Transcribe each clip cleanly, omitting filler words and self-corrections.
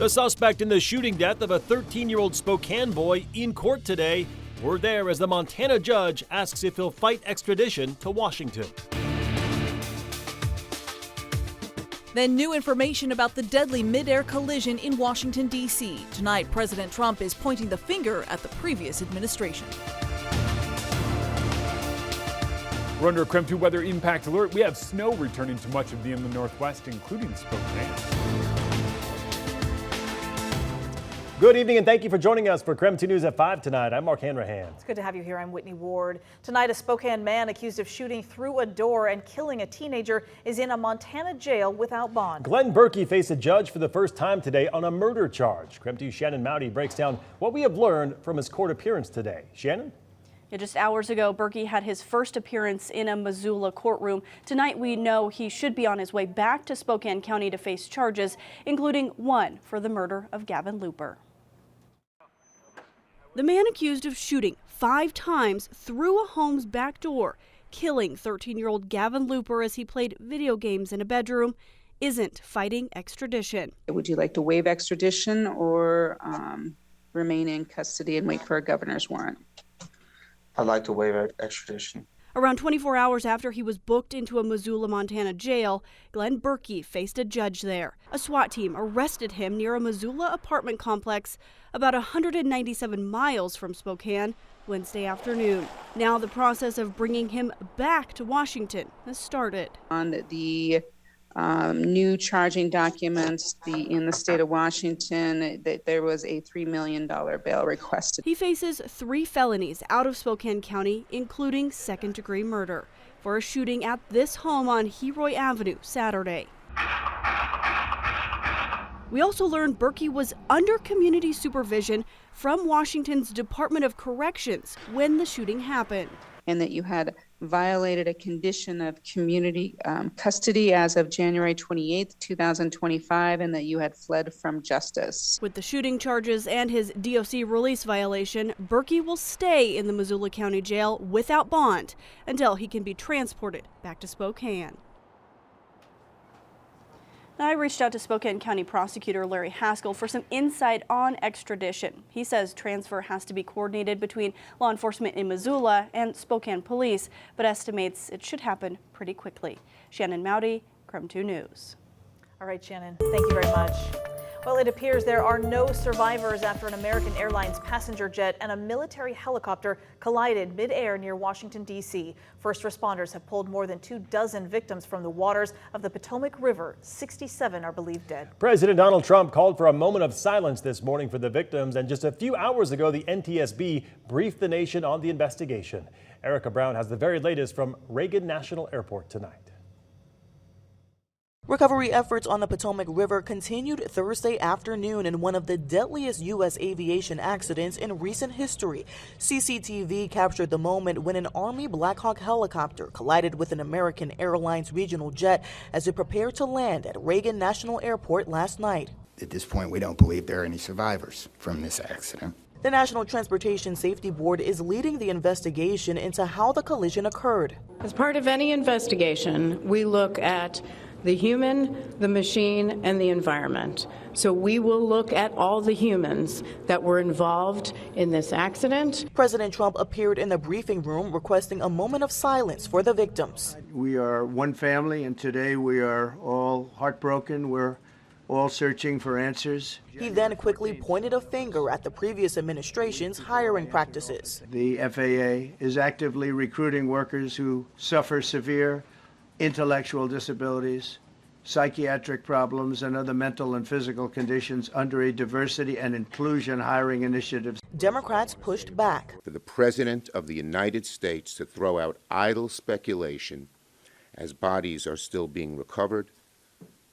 The suspect in the shooting death of a 13-year-old Spokane boy in court today. We're there as the Montana judge asks if he'll fight extradition to Washington. Then new information about the deadly midair collision in Washington, D.C. Tonight, President Trump is pointing the finger at the previous administration. We're under a KREM 2 weather impact alert. We have snow returning to much of the inland northwest, including Spokane. Good evening and thank you for joining us for KREM 2 News at 5 tonight. I'm Mark Hanrahan. It's good to have you here. I'm Whitney Ward. Tonight, a Spokane man accused of shooting through a door and killing a teenager is in a Montana jail without bond. Glenn Berkey faced a judge for the first time today on a murder charge. KREM 2's Shannon Mowdy breaks down what we have learned from his court appearance today. Shannon? Yeah, just hours ago, Berkey had his first appearance in a Missoula courtroom. Tonight, we know he should be on his way back to Spokane County to face charges, including one for the murder of Gavin Looper. The man accused of shooting 5 times through a home's back door, killing 13-year-old Gavin Looper as he played video games in a bedroom, isn't fighting extradition. Would you like to waive extradition or remain in custody and wait for a governor's warrant? I'd like to waive extradition. Around 24 hours after he was booked into a Missoula, Montana jail, Glenn Berkey faced a judge there. A SWAT team arrested him near a Missoula apartment complex about 197 miles from Spokane Wednesday afternoon. Now the process of bringing him back to Washington has started. On the new charging documents in the state of Washington, that there was a $3 million bail requested. He faces 3 felonies out of Spokane County, including second-degree murder, for a shooting at this home on Heroy Avenue Saturday. We also learned Berkey was under community supervision from Washington's Department of Corrections when the shooting happened. And that you had violated a condition of community custody as of January 28th, 2025, and that you had fled from justice. With the shooting charges and his DOC release violation, Berkey will stay in the Missoula County Jail without bond until he can be transported back to Spokane. Now, I reached out to Spokane County Prosecutor Larry Haskell for some insight on extradition. He says transfer has to be coordinated between law enforcement in Missoula and Spokane police, but estimates it should happen pretty quickly. Shannon Mowdy, KREM 2 News. All right, Shannon, thank you very much. Well, it appears there are no survivors after an American Airlines passenger jet and a military helicopter collided midair near Washington, D.C. First responders have pulled more than 24 victims from the waters of the Potomac River. 67 are believed dead. President Donald Trump called for a moment of silence this morning for the victims, and just a few hours ago, the NTSB briefed the nation on the investigation. Erica Brown has the very latest from Reagan National Airport tonight. Recovery efforts on the Potomac River continued Thursday afternoon in one of the deadliest U.S. aviation accidents in recent history. CCTV captured the moment when an Army Black Hawk helicopter collided with an American Airlines regional jet as it prepared to land at Reagan National Airport last night. At this point, we don't believe there are any survivors from this accident. The National Transportation Safety Board is leading the investigation into how the collision occurred. As part of any investigation, we look at the human, the machine, and the environment. So we will look at all the humans that were involved in this accident. President Trump appeared in the briefing room requesting a moment of silence for the victims. We are one family, and today we are all heartbroken. We're all searching for answers. He then quickly pointed a finger at the previous administration's hiring practices. The FAA is actively recruiting workers who suffer severe intellectual disabilities, psychiatric problems, and other mental and physical conditions under a diversity and inclusion hiring initiative. Democrats pushed back. For the President of the United States to throw out idle speculation as bodies are still being recovered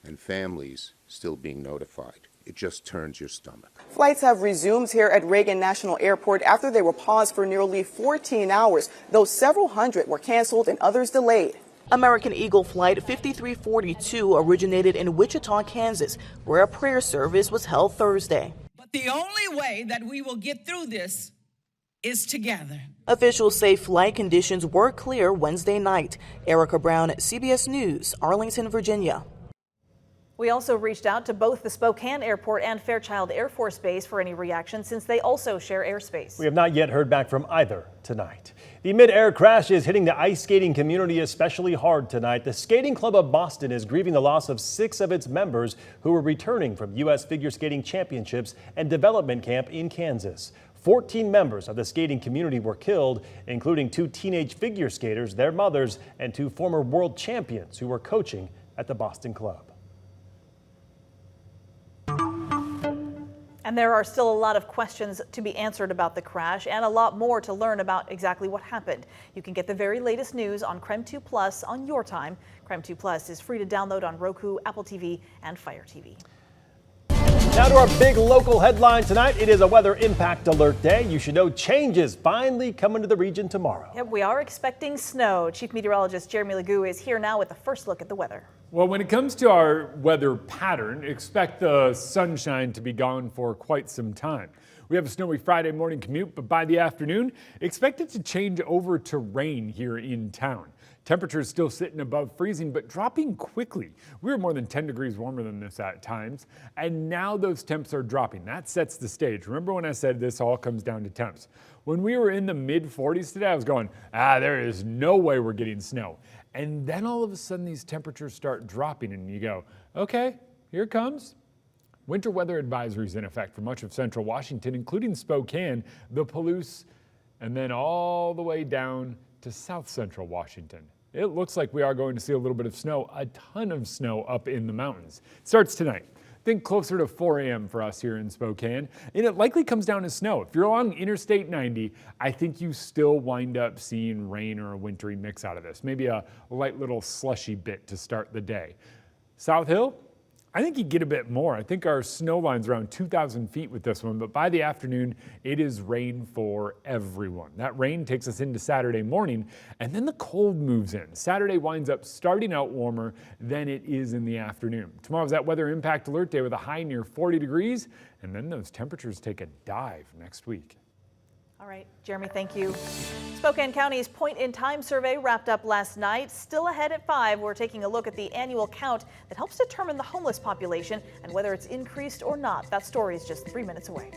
and families still being notified. It just turns your stomach. Flights have resumed here at Reagan National Airport after they were paused for nearly 14 hours, though several hundred were canceled and others delayed. American Eagle Flight 5342 originated in Wichita, Kansas, where a prayer service was held Thursday. But the only way that we will get through this is together. Officials say flight conditions were clear Wednesday night. Erica Brown, CBS News, Arlington, Virginia. We also reached out to both the Spokane Airport and Fairchild Air Force Base for any reaction, since they also share airspace. We have not yet heard back from either tonight. The mid-air crash is hitting the ice skating community especially hard tonight. The Skating Club of Boston is grieving the loss of 6 of its members who were returning from U.S. Figure Skating Championships and Development Camp in Kansas. 14 members of the skating community were killed, including 2 teenage figure skaters, their mothers, and 2 former world champions who were coaching at the Boston Club. And there are still a lot of questions to be answered about the crash and a lot more to learn about exactly what happened. You can get the very latest news on KREM 2 Plus on your time. KREM 2 Plus is free to download on Roku, Apple TV, and Fire TV. Now to our big local headline tonight. It is a weather impact alert day. You should know changes finally coming to the region tomorrow. Yep, we are expecting snow. Chief Meteorologist Jeremy Legoo is here now with the first look at the weather. Well, when it comes to our weather pattern, expect the sunshine to be gone for quite some time. We have a snowy Friday morning commute, but by the afternoon, expect it to change over to rain here in town. Temperatures still sitting above freezing, but dropping quickly. We were more than 10 degrees warmer than this at times, and now those temps are dropping. That sets the stage. Remember when I said this all comes down to temps? When we were in the mid-40s today, I was going, there is no way we're getting snow. And then all of a sudden these temperatures start dropping and you go, okay, here it comes. Winter weather advisories in effect for much of central Washington, including Spokane, the Palouse, and then all the way down to south central Washington. It looks like we are going to see a little bit of snow, a ton of snow up in the mountains. It starts tonight. Think closer to 4 a.m. for us here in Spokane, and it likely comes down to snow. If you're along Interstate 90, I think you still wind up seeing rain or a wintry mix out of this. Maybe a light little slushy bit to start the day. South Hill, I think you get a bit more. I think our snow line's around 2,000 feet with this one, but by the afternoon, it is rain for everyone. That rain takes us into Saturday morning, and then the cold moves in. Saturday winds up starting out warmer than it is in the afternoon. Tomorrow's that weather impact alert day with a high near 40 degrees, and then those temperatures take a dive next week. All right, Jeremy, thank you. Spokane County's point-in-time survey wrapped up last night. Still ahead at 5, we're taking a look at the annual count that helps determine the homeless population and whether it's increased or not. That story is just 3 minutes away.